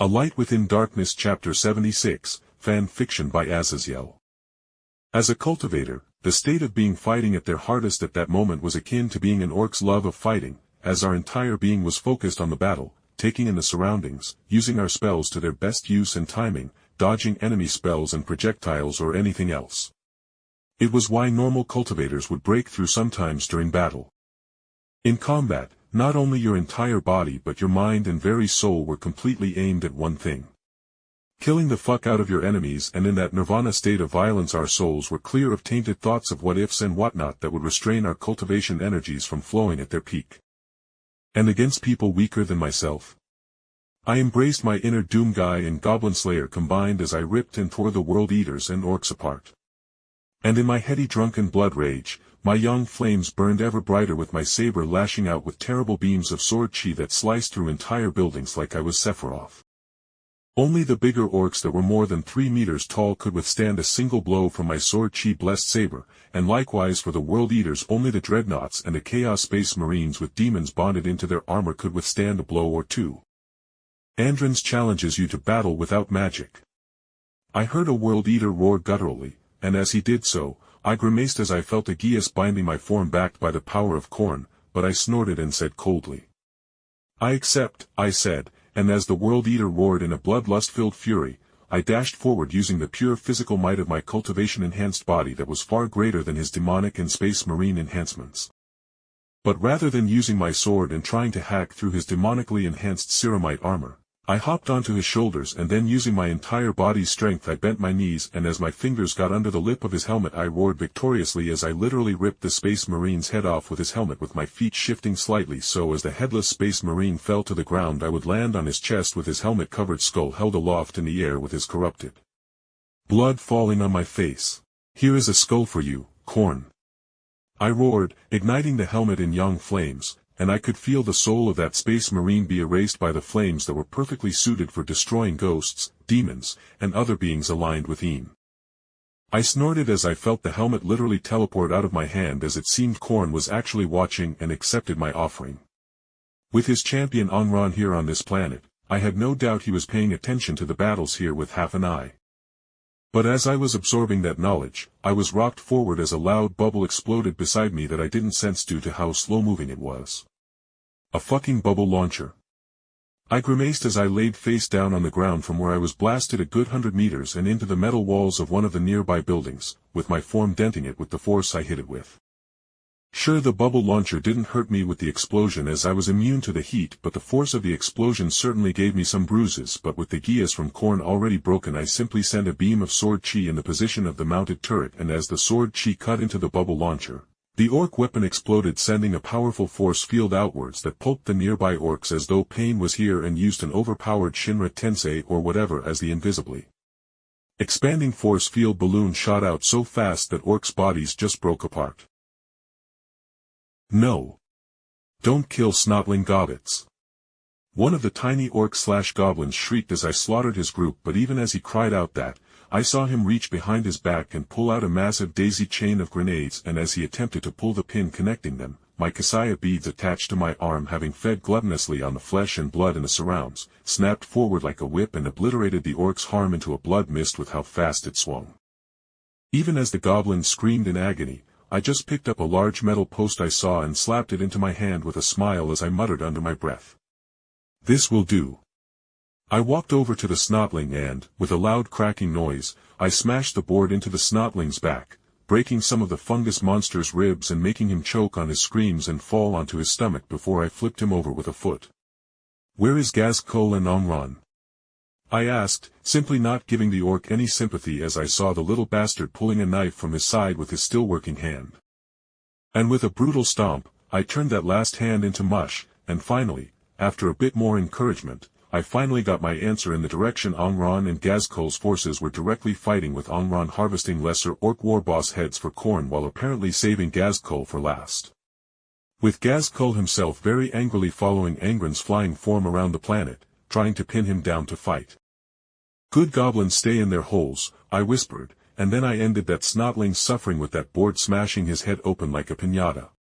A Light Within Darkness Chapter 76, Fan Fiction by Azazyel. As a cultivator, the state of being fighting at their hardest at that moment was akin to being an orc's love of fighting, as our entire being was focused on the battle, taking in the surroundings, using our spells to their best use and timing, dodging enemy spells and projectiles or anything else. It was why normal cultivators would break through sometimes during battle. In combat, not only your entire body but your mind and very soul were completely aimed at one thing. Killing the fuck out of your enemies, and in that nirvana state of violence our souls were clear of tainted thoughts of what ifs and whatnot that would restrain our cultivation energies from flowing at their peak. And against people weaker than myself? I embraced my inner Doom Guy and Goblin Slayer combined as I ripped and tore the World Eaters and Orcs apart. And in my heady drunken blood rage, my young flames burned ever brighter with my saber lashing out with terrible beams of sword chi that sliced through entire buildings like I was Sephiroth. Only the bigger orcs that were more than 3 meters tall could withstand a single blow from my sword chi blessed saber, and likewise for the World Eaters only the dreadnoughts and the Chaos Space Marines with demons bonded into their armor could withstand a blow or two. Androns challenges you to battle without magic. I heard a World Eater roar gutturally, and as he did so, I grimaced as I felt a geas binding my form backed by the power of Khorne, but I snorted and said coldly. I accept, I said, and as the World Eater roared in a bloodlust-filled fury, I dashed forward using the pure physical might of my cultivation-enhanced body that was far greater than his demonic and space marine enhancements. But rather than using my sword and trying to hack through his demonically enhanced ceramite armor, I hopped onto his shoulders and then using my entire body's strength I bent my knees, and as my fingers got under the lip of his helmet I roared victoriously as I literally ripped the Space Marine's head off with his helmet, with my feet shifting slightly so as the headless Space Marine fell to the ground I would land on his chest with his helmet-covered skull held aloft in the air with his corrupted blood falling on my face. "Here is a skull for you, Khorne," I roared, igniting the helmet in young flames, and I could feel the soul of that Space Marine be erased by the flames that were perfectly suited for destroying ghosts, demons, and other beings aligned with Een. I snorted as I felt the helmet literally teleport out of my hand, as it seemed Khorne was actually watching and accepted my offering. With his champion Angron here on this planet, I had no doubt he was paying attention to the battles here with half an eye. But as I was absorbing that knowledge, I was rocked forward as a loud bubble exploded beside me that I didn't sense due to how slow-moving it was. A fucking bubble launcher. I grimaced as I laid face down on the ground from where I was blasted a good 100 meters and into the metal walls of one of the nearby buildings, with my form denting it with the force I hit it with. Sure, the bubble launcher didn't hurt me with the explosion as I was immune to the heat, but the force of the explosion certainly gave me some bruises. But with the geas from Khorne already broken, I simply sent a beam of sword chi in the position of the mounted turret, and as the sword chi cut into the bubble launcher, the orc weapon exploded, sending a powerful force field outwards that pulped the nearby orcs as though Pain was here and used an overpowered Shinra Tensei or whatever as the invisibly expanding force field balloon shot out so fast that orcs' bodies just broke apart. "No. Don't kill snotling gobbets." One of the tiny orcs/goblins shrieked as I slaughtered his group, but even as he cried out that, I saw him reach behind his back and pull out a massive daisy chain of grenades, and as he attempted to pull the pin connecting them, my Kasaya beads attached to my arm, having fed gluttonously on the flesh and blood in the surrounds, snapped forward like a whip and obliterated the orc's harm into a blood mist with how fast it swung. Even as the goblin screamed in agony, I just picked up a large metal post I saw and slapped it into my hand with a smile as I muttered under my breath, "This will do." I walked over to the snotling and, with a loud cracking noise, I smashed the board into the snotling's back, breaking some of the fungus monster's ribs and making him choke on his screams and fall onto his stomach before I flipped him over with a foot. "Where is Gazkul and Angron?" I asked, simply not giving the orc any sympathy as I saw the little bastard pulling a knife from his side with his still working hand. And with a brutal stomp, I turned that last hand into mush, and finally, after a bit more encouragement, I finally got my answer in the direction Angron and Gazkul's forces were directly fighting, with Angron harvesting lesser orc warboss heads for Khorne while apparently saving Gazkul for last. With Gazkul himself very angrily following Angron's flying form around the planet, trying to pin him down to fight. "Good goblins stay in their holes," I whispered, and then I ended that snotling's suffering with that board smashing his head open like a piñata.